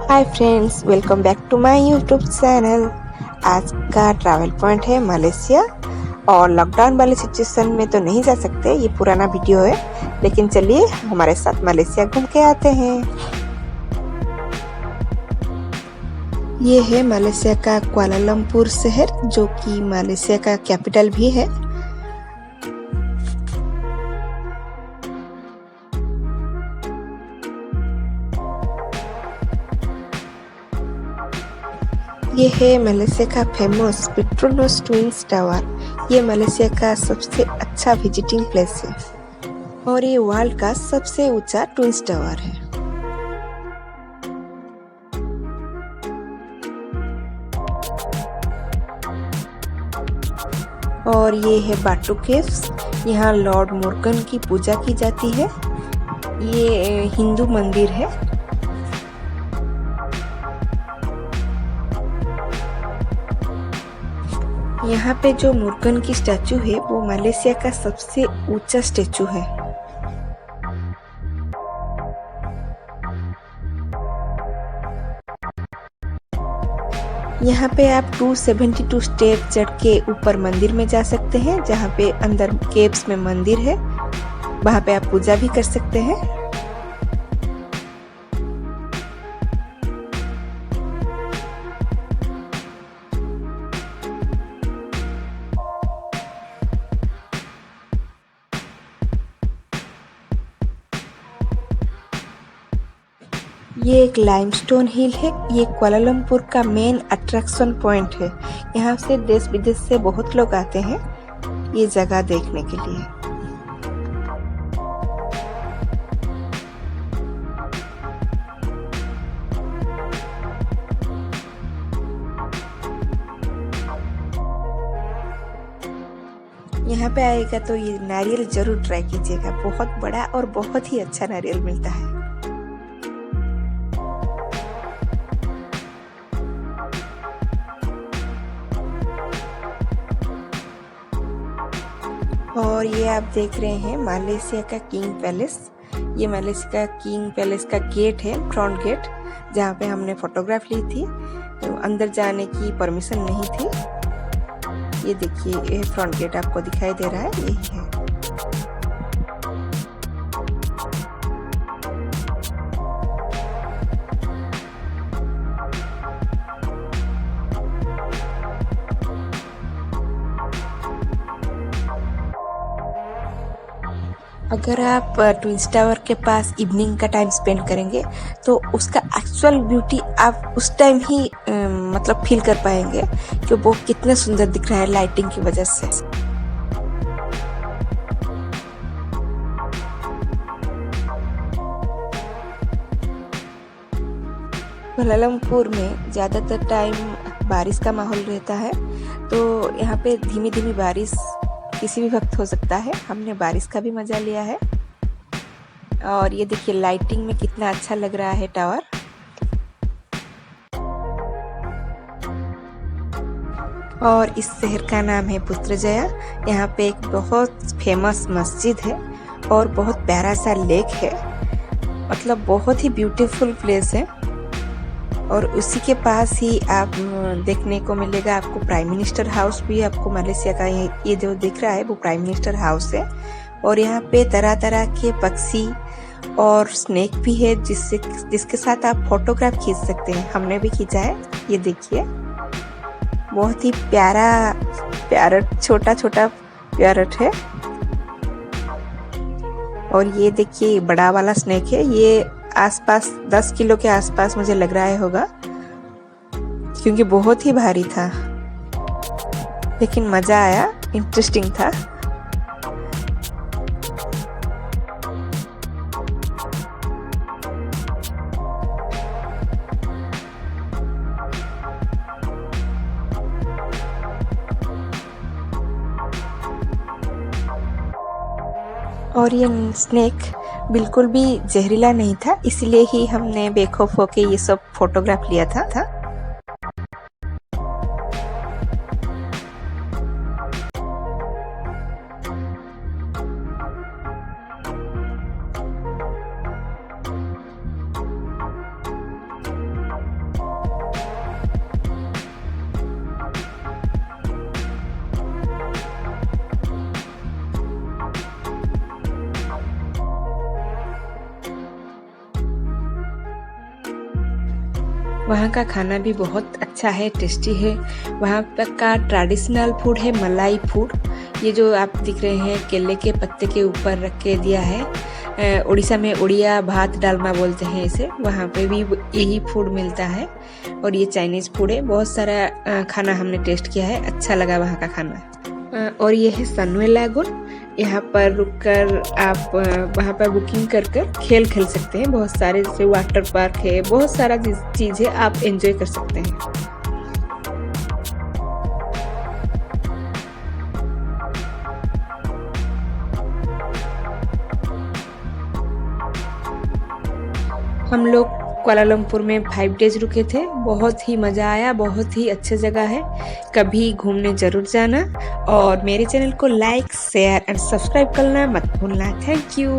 Hi friends, welcome back to my YouTube channel. आज का travel point है Malaysia. और लॉकडाउन वाले सिचुएशन में तो नहीं जा सकते, ये पुराना वीडियो है, लेकिन चलिए हमारे साथ मलेशिया घूम के आते हैं। ये है मलेशिया का कुआलालंपुर शहर, जो कि मलेशिया का कैपिटल भी है। ये है मलेशिया का फेमस पेट्रोनस ट्विंस टावर। ये मलेशिया का सबसे अच्छा विजिटिंग प्लेस है और ये वर्ल्ड का सबसे ऊंचा ट्विंस टावर है। और ये है बाटू केव्स। यहाँ लॉर्ड मोर्गन की पूजा की जाती है। ये हिंदू मंदिर है। यहाँ पे जो मोर्गन की स्टैचू है वो मलेशिया का सबसे ऊंचा स्टैचू है। यहाँ पे आप 272 स्टेप चढ़ के ऊपर मंदिर में जा सकते हैं, जहाँ पे अंदर केव्स में मंदिर है। वहाँ पे आप पूजा भी कर सकते हैं। ये एक लाइमस्टोन हिल है। ये कुआलालंपुर का मेन अट्रैक्शन पॉइंट है। यहाँ से देश विदेश से बहुत लोग आते हैं ये जगह देखने के लिए। यहाँ पे आएगा तो ये नारियल जरूर ट्राई कीजिएगा। बहुत बड़ा और बहुत ही अच्छा नारियल मिलता है। और ये आप देख रहे हैं मलेशिया का किंग पैलेस। ये मलेशिया का किंग पैलेस का गेट है, फ्रंट गेट, जहाँ पे हमने फोटोग्राफ ली थी। तो अंदर जाने की परमिशन नहीं थी। ये देखिए, ये फ्रंट गेट आपको दिखाई दे रहा है, यही है। अगर आप ट्विंस टावर के पास इवनिंग का टाइम स्पेंड करेंगे तो उसका एक्चुअल ब्यूटी आप उस टाइम ही मतलब फील कर पाएंगे कि वो कितना सुंदर दिख रहा है लाइटिंग की वजह से। कुआलालंपुर में ज़्यादातर टाइम बारिश का माहौल रहता है, तो यहाँ पे धीमी धीमी बारिश किसी भी वक्त हो सकता है। हमने बारिश का भी मजा लिया है। और ये देखिए लाइटिंग में कितना अच्छा लग रहा है टावर। और इस शहर का नाम है पुत्रजया। यहाँ पे एक बहुत फेमस मस्जिद है और बहुत प्यारा सा लेक है। मतलब बहुत ही ब्यूटीफुल प्लेस है। और उसी के पास ही आप देखने को मिलेगा आपको प्राइम मिनिस्टर हाउस भी। आपको मलेशिया का ये जो दिख रहा है वो प्राइम मिनिस्टर हाउस है। और यहाँ पे तरह तरह के पक्षी और स्नेक भी है, जिसके साथ आप फोटोग्राफ खींच सकते हैं। हमने भी खींचा है। ये देखिए, बहुत ही प्यारा प्यारट, छोटा छोटा प्यारट है। और ये देखिए बड़ा वाला स्नेक है। ये आसपास 10 किलो के आसपास मुझे लग रहा है होगा, क्योंकि बहुत ही भारी था, लेकिन मजा आया, इंटरेस्टिंग था। और ये स्नेक बिल्कुल भी जहरीला नहीं था, इसलिए ही हमने बेखौफ होके ये सब फोटोग्राफ लिया था। वहाँ का खाना भी बहुत अच्छा है, टेस्टी है। वहाँ पर का ट्रेडिशनल फूड है मलाई फूड। ये जो आप दिख रहे हैं केले के पत्ते के ऊपर रख के दिया है। उड़ीसा में उड़िया भात डालमा बोलते हैं इसे, वहाँ पे भी यही फूड मिलता है। और ये चाइनीज़ फूड है। बहुत सारा खाना हमने टेस्ट किया है, अच्छा लगा वहाँ का खाना। और ये है सनवे लैगून। यहाँ पर रुककर आप वहाँ पर बुकिंग कर खेल सकते हैं। बहुत सारे जैसे वाटर पार्क है, बहुत सारा चीज़ है, आप एंजॉय कर सकते हैं। हम लोग कुआलालंपुर में 5 डेज रुके थे। बहुत ही मज़ा आया, बहुत ही अच्छी जगह है, कभी घूमने ज़रूर जाना। और मेरे चैनल को लाइक, शेयर एंड सब्सक्राइब करना मत भूलना। Thank you.